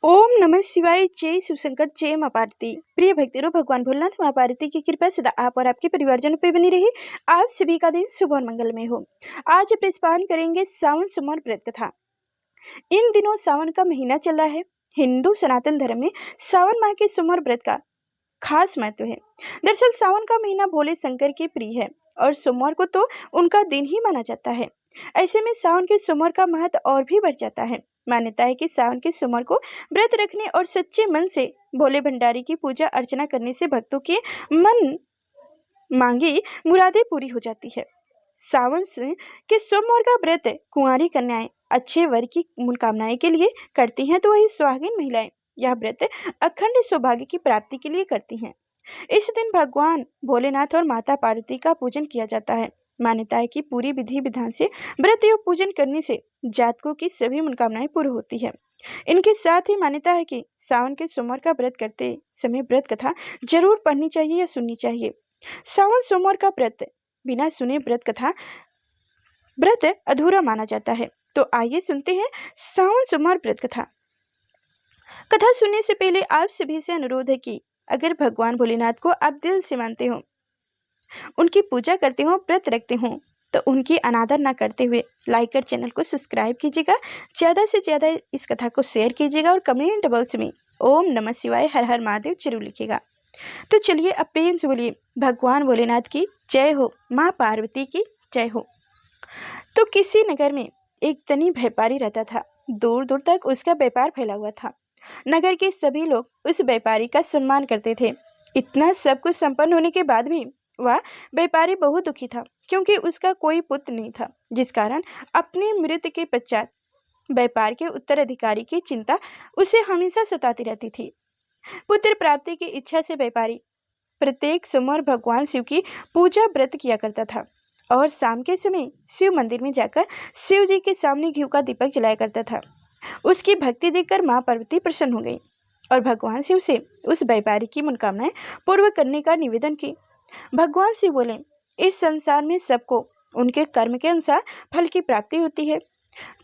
ओम नमः शिवाय। जय शिव शंकर। जय मां पार्वती। प्रिय भक्तों, भगवान भोलेनाथ मां पार्वती की कृपा सदा आप और आपके परिवारजनों पे बनी रही। आप सभी का दिन शुभ और मंगलमय हो। आज प्रस्तान करेंगे सावन सोमवार व्रत कथा। इन दिनों सावन का महीना चल रहा है। हिंदू सनातन धर्म में सावन माह के सोमवार व्रत का खास महत्व है। दरअसल सावन का महीना भोले शंकर के प्रिय है और सोमवार को तो उनका दिन ही माना जाता है। ऐसे में सावन के सोमवार का महत्व और भी बढ़ जाता है। मान्यता है कि सावन के सोमवार को व्रत रखने और सच्चे मन से भोले भंडारी की पूजा अर्चना करने से भक्तों के मन मांगी मुरादें पूरी हो जाती है। के सोमवार का व्रत कुंवारी कन्याएं अच्छे वर की मनोकामनाएं के लिए करती हैं, तो वही सुहागिन महिलाएं यह व्रत अखंड सौभाग्य की प्राप्ति के लिए करती हैं। इस दिन भगवान भोलेनाथ और माता पार्वती का पूजन किया जाता है। मान्यता है कि पूरी विधि विधान से व्रत एवं पूजन करने से जातकों की सभी मनोकामनाएं पूरी होती है। इनके साथ ही मान्यता है कि सावन के सोमवार का व्रत करते समय व्रत कथा जरूर पढ़नी चाहिए या सुननी चाहिए। सावन सोमवार का व्रत बिना सुने व्रत अधूरा माना जाता है। तो आइए सुनते हैं सावन सोमवार व्रत कथा। कथा सुनने से पहले आप सभी से अनुरोध है कि अगर भगवान भोलेनाथ को आप दिल से मानते हो, उनकी पूजा करते हो, व्रत रखते हो, तो उनकी अनादर न करते हुए लाइक कर चैनल को सब्सक्राइब कीजिएगा। ज़्यादा से ज़्यादा इस कथा को शेयर कीजिएगा और कमेंट बॉक्स में ओम नमः शिवाय हर हर महादेव जरूर लिखिएगा। तो चलिए अब प्रेम से बोलिए भगवान भोलेनाथ की जय हो, माँ पार्वती की जय हो। तो किसी नगर में एक धनी व्यापारी रहता था। दूर दूर तक उसका व्यापार फैला हुआ था। नगर के सभी लोग उस व्यापारी का सम्मान करते थे। इतना सब कुछ संपन्न होने के बाद भी वह व्यापारी बहुत दुखी था, क्योंकि उसका कोई पुत्र नहीं था, जिस कारण अपनी मृत्यु के पश्चात व्यापार के उत्तराधिकारी की चिंता उसे हमेशा सताती रहती थी। पुत्र प्राप्ति की इच्छा से व्यापारी प्रत्येक सोमवार भगवान शिव की पूजा व्रत किया करता था और शाम के समय शिव मंदिर में जाकर शिव जी के सामने घी का दीपक जलाया करता था। उसकी भक्ति देखकर मां पार्वती प्रसन्न हो गई और भगवान शिव से उस व्यापारी की मनोकामनाएं पूर्ण करने का निवेदन की। भगवान शिव बोले, इस संसार में सबको उनके कर्म के अनुसार फल की प्राप्ति होती है।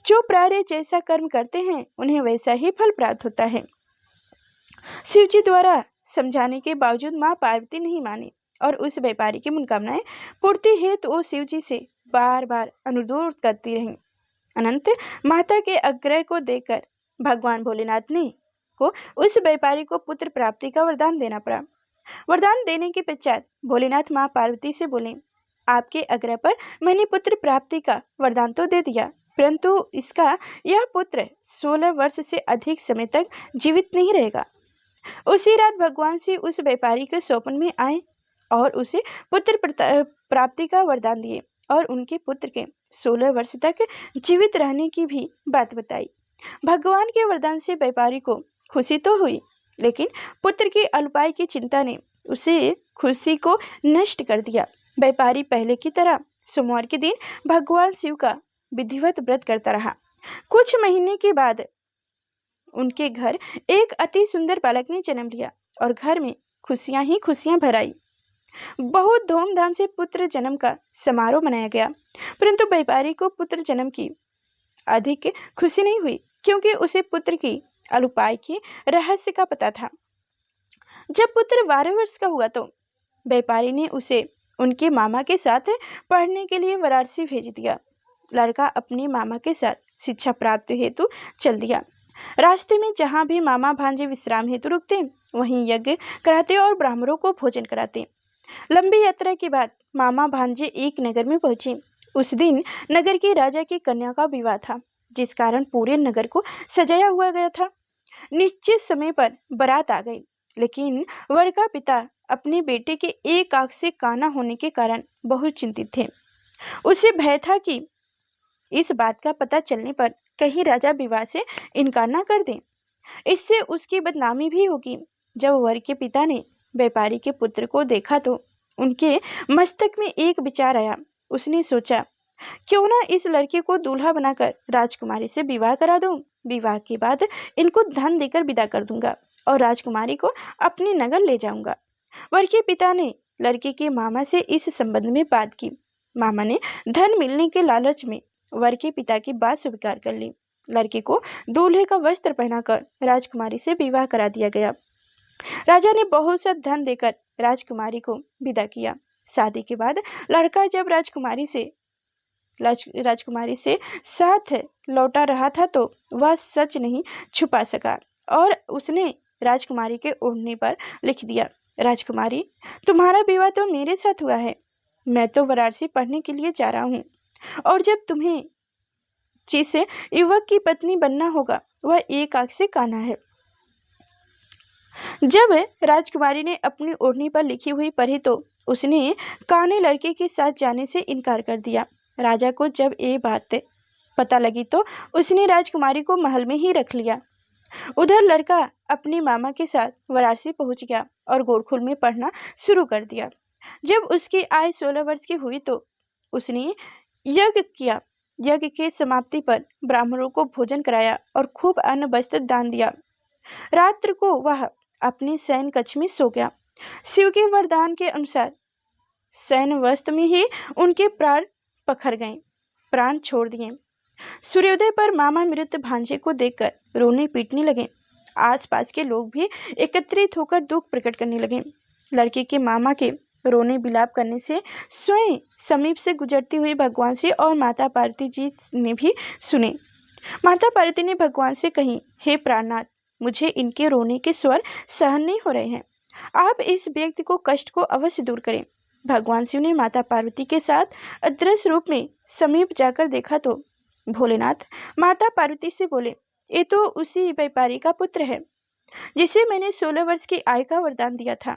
जो प्राणी जैसा कर्म करते हैं उन्हें वैसा ही फल प्राप्त होता है। शिव जी द्वारा समझाने के बावजूद मां पार्वती नहीं मानी और उस व्यापारी की मनोकामनाएं पूर्ति हेतु वो शिव जी से बार बार अनुरोध करती रही। अनंत माता के आग्रह को देखकर भगवान भोलेनाथ ने को उस व्यापारी को पुत्र प्राप्ति का वरदान देना पड़ा। वरदान देने के पश्चात भोलेनाथ मां पार्वती से बोले, आपके आग्रह पर मैंने पुत्र प्राप्ति का वरदान तो दे दिया, परंतु इसका यह पुत्र 16 वर्ष से अधिक समय तक जीवित नहीं रहेगा। उसी रात भगवान से उस व्यापारी के स्वप्न में आए और उसे पुत्र प्राप्ति का वरदान दिए और उनके पुत्र के 16 वर्ष तक जीवित रहने की भी बात बताई। भगवान के वरदान से व्यापारी को खुशी तो हुई, लेकिन पुत्र की अल्पायु की चिंता ने उसे खुशी को नष्ट कर दिया। व्यापारी पहले की तरह सोमवार के दिन भगवान शिव का विधिवत व्रत करता रहा। कुछ महीने के बाद उनके घर एक अति सुंदर बालक ने जन्म लिया और घर में खुशियां ही खुशियां भर आई। बहुत धूमधाम से पुत्र जन्म का समारोह मनाया गया, परंतु व्यापारी को पुत्र जन्म की अधिक खुशी नहीं हुई, क्योंकि उसे पुत्र की अल्पायु के रहस्य का पता था। जब पुत्र 12 वर्ष का हुआ तो व्यापारी ने उसे उनके मामा के साथ पढ़ने के लिए वाराणसी भेज दिया। लड़का अपने मामा के साथ शिक्षा प्राप्त हेतु चल दिया। रास्ते में जहाँ भी मामा भांजे विश्राम हेतु रुकते, वहीं यज्ञ कराते और ब्राह्मणों को भोजन कराते। लंबी यात्रा के बाद मामा भांजे एक नगर में पहुंचे। उस दिन नगर के राजा की कन्या का विवाह था, जिस कारण पूरे नगर को सजाया हुआ गया था। निश्चित समय पर बारात आ गई, लेकिन वर का पिता अपने बेटे के एक आंख से काना होने के कारण बहुत चिंतित थे। उसे भय था कि इस बात का पता चलने पर कहीं राजा विवाह से इनकार न कर दे, इससे उसकी बदनामी भी होगी। जब वर के पिता ने व्यापारी के पुत्र को देखा तो उनके मस्तक में एक विचार आया। उसने सोचा, क्यों ना इस लड़के को दूल्हा बनाकर राजकुमारी से विवाह करा दूं। विवाह के बाद इनको धन देकर विदा कर दूंगा और राजकुमारी को अपने नगर ले जाऊंगा। वर के पिता ने लड़के के मामा से इस संबंध में बात की। मामा ने धन मिलने के लालच में वर के पिता की बात स्वीकार कर ली, लड़के को दूल्हे का वस्त्र पहनाकर राजकुमारी से विवाह करा दिया गया। राजा ने बहुत सा धन देकर राजकुमारी को विदा किया। शादी के बाद लड़का जब राजकुमारी से साथ लौटा रहा था तो वह सच नहीं छुपा सका और उसने राजकुमारी के ओढ़ने पर लिख दिया, राजकुमारी, तुम्हारा विवाह तो मेरे साथ हुआ है। मैं तो वाराणसी पढ़ने के लिए जा रहा हूँ और जब तुम्हें जिस युवक की पत्नी बनना होगा वह एक आंख से काना है। जब राजकुमारी ने अपनी ओढ़नी पर लिखी हुई पढ़ी तो उसने काने लड़के के साथ जाने से इनकार कर दिया। राजा को जब ये बात पता लगी तो उसने राजकुमारी को महल में ही रख लिया। उधर लड़का अपने मामा के साथ वाराणसी पहुंच गया और गोरखुल में पढ़ना शुरू कर दिया। जब उसकी आयु 16 वर्ष की हुई तो उसने यज्ञ किया। यज्ञ के समाप्ति पर ब्राह्मणों को भोजन कराया और खूब अन्न वस्त्र दान दिया। रात्र को वह अपने शयन कक्ष में सो गया। शिव के वरदान के अनुसार शयन अवस्था में ही उनके प्राण छोड़ दिए। सूर्योदय पर मामा मृत भांजे को देखकर रोने पीटने लगे। आसपास के लोग भी एकत्रित होकर दुख प्रकट करने लगे। लड़के के मामा के रोने बिलाप करने से स्वयं समीप से गुजरती हुई भगवान से और माता पार्वती जी ने भी सुने। माता पार्वती ने भगवान से कही, हे प्राणनाथ, मुझे इनके रोने के स्वर सहन नहीं हो रहे हैं। आप इस व्यक्ति को कष्ट को अवश्य दूर करें। भगवान शिव ने माता पार्वती के साथ अदृश्य रूप में समीप जाकर देखा तो भोलेनाथ माता पार्वती से बोले, ये तो उसी व्यापारी का पुत्र है जिसे मैंने 16 वर्ष की आयु का वरदान दिया था।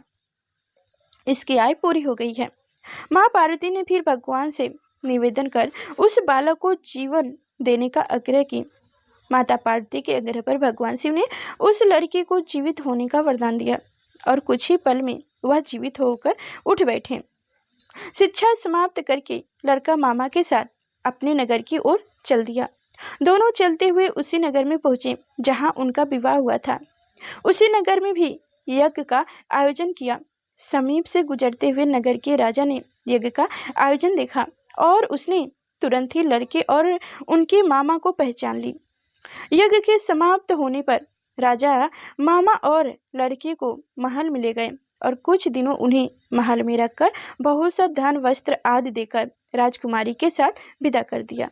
इसकी आयु पूरी हो गई है। माँ पार्वती ने फिर भगवान से निवेदन कर उस बालक को जीवन देने का आग्रह की। माता पार्वती के आग्रह पर भगवान शिव ने उस लड़के को जीवित होने का वरदान दिया और कुछ ही पल में वह जीवित होकर उठ बैठे। शिक्षा समाप्त करके लड़का मामा के साथ अपने नगर की ओर चल दिया। दोनों चलते हुए उसी नगर में पहुंचे जहां उनका विवाह हुआ था। उसी नगर में भी यज्ञ का आयोजन किया। समीप से गुजरते हुए नगर के राजा ने यज्ञ का आयोजन देखा और उसने तुरंत ही लड़के और उनके मामा को पहचान ली। यज्ञ के समाप्त होने पर राजा मामा और लड़के को महल में ले गए और कुछ दिनों उन्हें महल में रखकर बहुत सा धन वस्त्र आदि देकर राजकुमारी के साथ विदा कर दिया।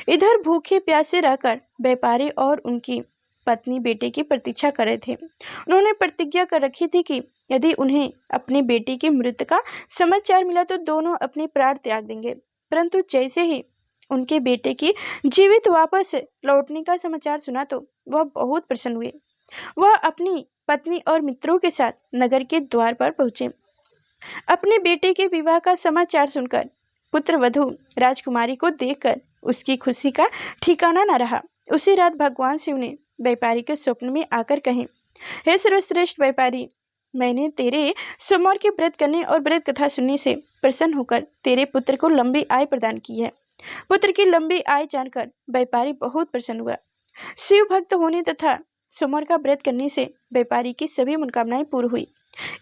इधर भूखे प्यासे रहकर व्यापारी और उनकी पत्नी बेटे की प्रतीक्षा कर रहे थे। उन्होंने प्रतिज्ञा कर रखी थी कि यदि उन्हें अपने बेटे की मृत्यु का समाचार मिला तो दोनों अपने प्राण त्याग देंगे। परंतु जैसे ही उनके बेटे की जीवित वापस लौटने का समाचार सुना तो वह बहुत प्रसन्न हुए। वह अपनी पत्नी और मित्रों के साथ नगर के द्वार पर पहुंचे। अपने बेटे के विवाह का समाचार सुनकर पुत्र वधू राजकुमारी को देखकर उसकी खुशी का ठिकाना न रहा। उसी रात भगवान शिव ने व्यापारी के स्वप्न में आकर कहे, हे सर्वश्रेष्ठ व्यापारी, मैंने तेरे सोमवार के व्रत करने और व्रत कथा सुनने से प्रसन्न होकर तेरे पुत्र को लंबी आयु प्रदान की है। पुत्र की लंबी आयु जानकर व्यापारी बहुत प्रसन्न हुआ। शिव भक्त होने तथा सोमवार का व्रत करने से व्यापारी की सभी मनोकामनाएं पूरी हुई।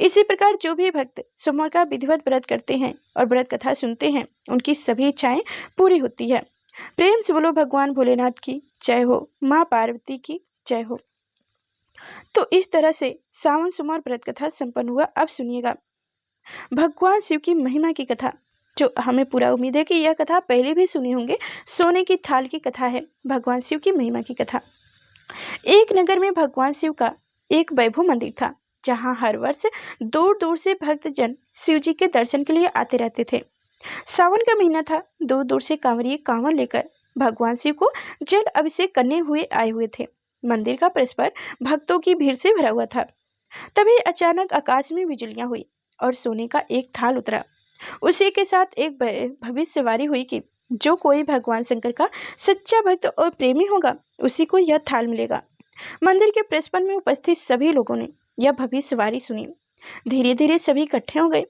इसी प्रकार जो भी भक्त सोमवार का विधिवत व्रत करते हैं और व्रत कथा सुनते हैं उनकी सभी इच्छाएं पूरी होती है। प्रेम से बोलो भगवान भोलेनाथ की जय हो, माँ पार्वती की जय हो। तो इस तरह से सावन सोमवार व्रत कथा संपन्न हुआ। अब सुनिएगा भगवान शिव की महिमा की कथा, जो हमें पूरा उम्मीद है कि यह कथा पहले भी सुनी होंगे। सोने की थाल की कथा है, भगवान शिव की महिमा की कथा। एक नगर में भगवान शिव का एक वैभव मंदिर था, जहां हर वर्ष दूर दूर से भक्तजन शिव जी के दर्शन के लिए आते रहते थे। सावन का महीना था। दूर दूर से कांवरिये कांवर लेकर भगवान शिव को जल अभिषेक करने हुए आए हुए थे। मंदिर का परिसर भक्तों की भीड़ से भरा हुआ था। तभी अचानक आकाश में बिजलियां हुई और सोने का एक थाल उतरा। उसी के साथ एक भविष्यवाणी हुई कि जो कोई भगवान शंकर का सच्चा भक्त और प्रेमी होगा उसी को यह थाल मिलेगा। मंदिर के परिसर में उपस्थित सभी लोगों ने यह भविष्यवाणी सुनी। धीरे धीरे सभी इकट्ठे हो गए।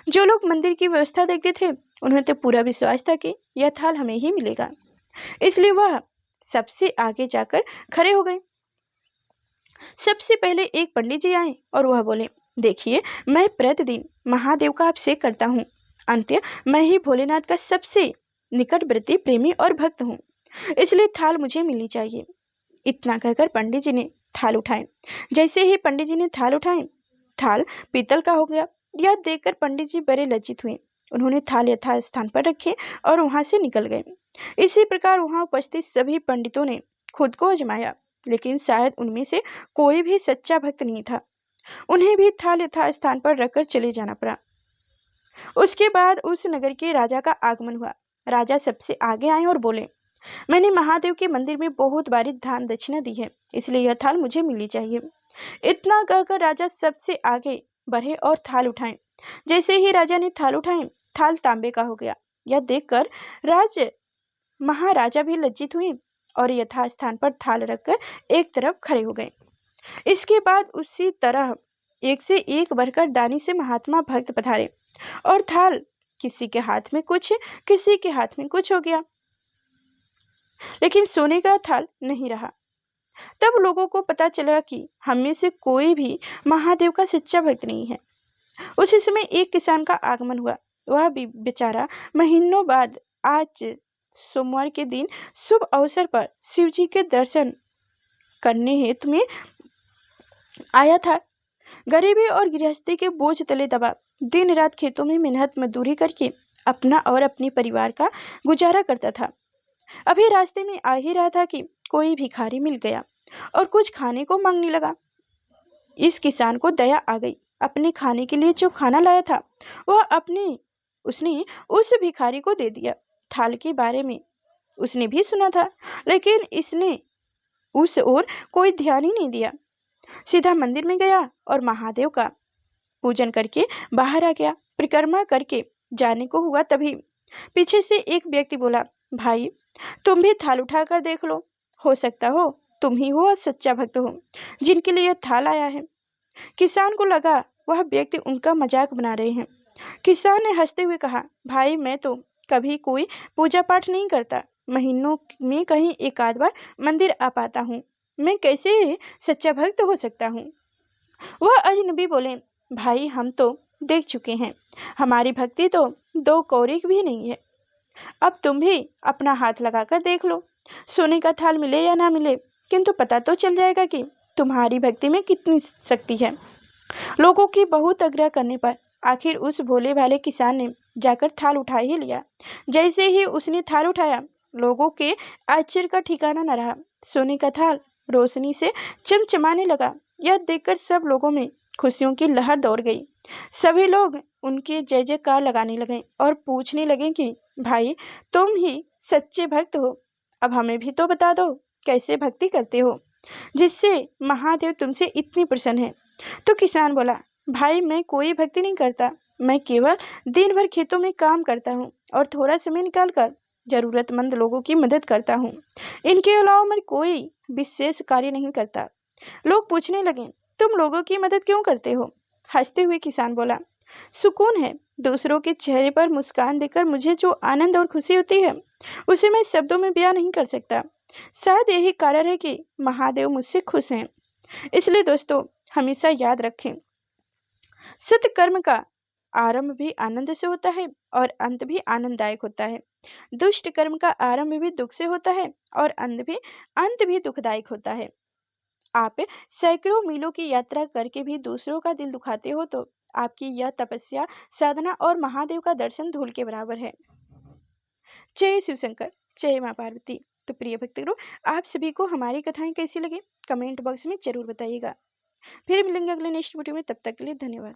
जो लोग मंदिर की व्यवस्था देखते थे उन्हें तो पूरा विश्वास था कि यह थाल हमें ही मिलेगा, इसलिए वह सबसे आगे जाकर खड़े हो गए। सबसे पहले एक पंडित जी आए और वह बोले, देखिए, मैं प्रतिदिन महादेव का अभिषेक करता हूँ। अंत्य मैं ही भोलेनाथ का सबसे निकटवर्ती प्रेमी और भक्त हूँ, इसलिए थाल मुझे मिलनी चाहिए। इतना कहकर पंडित जी ने थाल उठाए। जैसे ही पंडित जी ने थाल उठाए, थाल पीतल का हो गया। यह देखकर पंडित जी बड़े लज्जित हुए। उन्होंने थाल यथास्थान पर रखे और वहां से निकल गए। इसी प्रकार वहां उपस्थित सभी पंडितों ने खुद को आजमाया, लेकिन शायद उनमें से कोई भी सच्चा भक्त नहीं था। उन्हें भी थाल यथास्थान पर रखकर चले जाना पड़ा। उसके बाद उस नगर के राजा का आगमन हुआ। राजा सबसे आगे आए और बोले, मैंने महादेव के मंदिर में बहुत बारी दान दक्षिणा दी है, इसलिए यह थाल मुझे मिलनी चाहिए। इतना कहकर राजा सबसे आगे बढ़े और थाल उठाए। जैसे ही राजा ने थाल उठाए, थाल तांबे का हो गया। यह देखकर महाराजा भी लज्जित हुए और यथास्थान पर थाल रखकर एक तरफ खड़े हो गए। इसके बाद उसी तरह एक से एक बढ़कर दानी से महात्मा भक्त पधारे और थाल किसी के हाथ में कुछ, किसी के हाथ में कुछ हो गया, लेकिन सोने का थाल नहीं रहा। तब लोगों को पता चला कि हम में से कोई भी महादेव का सच्चा भक्त नहीं है। उसी समय एक किसान का आगमन हुआ। वह भी बेचारा महीनों बाद आज सोमवार के दिन शुभ अवसर पर शिव जी के दर्शन करने हेतु में आया था। गरीबी और गृहस्थी के बोझ तले दबा दिन रात खेतों में मेहनत मजदूरी करके अपना और अपने परिवार का गुजारा करता था। अभी रास्ते में आ ही रहा था कि कोई भिखारी मिल गया और कुछ खाने को मांगने लगा। इस किसान को दया आ गई। अपने खाने के लिए जो खाना लाया था वह उसने उस भिखारी को दे दिया। थाल के बारे में उसने भी सुना था, लेकिन इसने उस ओर कोई ध्यान ही नहीं दिया। सीधा मंदिर में गया और महादेव का पूजन करके बाहर आ गया। परिक्रमा करके जाने को हुआ, तभी पीछे से एक व्यक्ति बोला, भाई तुम भी थाल उठा कर देख लो, हो सकता हो तुम ही हो सच्चा भक्त हो जिनके लिए थाल आया है। किसान को लगा वह व्यक्ति उनका मजाक बना रहे हैं। किसान ने हंसते हुए कहा, भाई मैं तो कभी कोई पूजा पाठ नहीं करता, महीनों में कहीं एक आध बार मंदिर आ पाता हूँ, मैं कैसे सच्चा भक्त हो सकता हूँ। वह अजनबी बोले, भाई हम तो देख चुके हैं, हमारी भक्ति तो 2 कौड़ी भी नहीं है। अब तुम भी अपना हाथ लगाकर देख लो, सोने का थाल मिले या ना मिले, किंतु पता तो चल जाएगा कि तुम्हारी भक्ति में कितनी शक्ति है। लोगों की बहुत आग्रह करने पर आखिर उस भोले भाले किसान ने जाकर थाल उठा ही लिया। जैसे ही उसने थाल उठाया, लोगों के आश्चर्य का ठिकाना न रहा। सोने का थाल रोशनी से चमचमाने लगा। यह देखकर सब लोगों में खुशियों की लहर दौड़ गई। सभी लोग उनके जय जयकार लगाने लगे और पूछने लगे कि भाई तुम ही सच्चे भक्त हो, अब हमें भी तो बता दो कैसे भक्ति करते हो जिससे महादेव तुमसे इतनी प्रसन्न है। तो किसान बोला, भाई मैं कोई भक्ति नहीं करता, मैं केवल दिन भर खेतों में काम करता हूँ और थोड़ा समय निकालकर जरूरतमंद लोगों की मदद करता हूँ। इनके अलावा मैं कोई विशेष कार्य नहीं करता। लोग पूछने लगे, तुम लोगों की मदद क्यों करते हो? हंसते हुए किसान बोला, सुकून है। दूसरों के चेहरे पर मुस्कान देखकर मुझे जो आनंद और खुशी होती है उसे मैं शब्दों में बयां नहीं कर सकता। शायद यही कारण है कि महादेव मुझसे खुश हैं। इसलिए दोस्तों हमेशा याद रखें, सत्कर्म का आरंभ भी आनंद से होता है और अंत भी आनंददायक होता है। दुष्ट कर्म का आरंभ भी दुख से होता है और अंत भी दुखदायक होता है। आप सैकड़ों मीलों की यात्रा करके भी दूसरों का दिल दुखाते हो तो आपकी यह तपस्या, साधना और महादेव का दर्शन धूल के बराबर है। जय शिव शंकर, जय माँ पार्वती। तो प्रिय भक्तों, आप सभी को हमारी कथाएं कैसी लगी कमेंट बॉक्स में जरूर बताइएगा। फिर मिलेंगे अगले नेक्स्ट वीडियो में, तब तक के लिए धन्यवाद।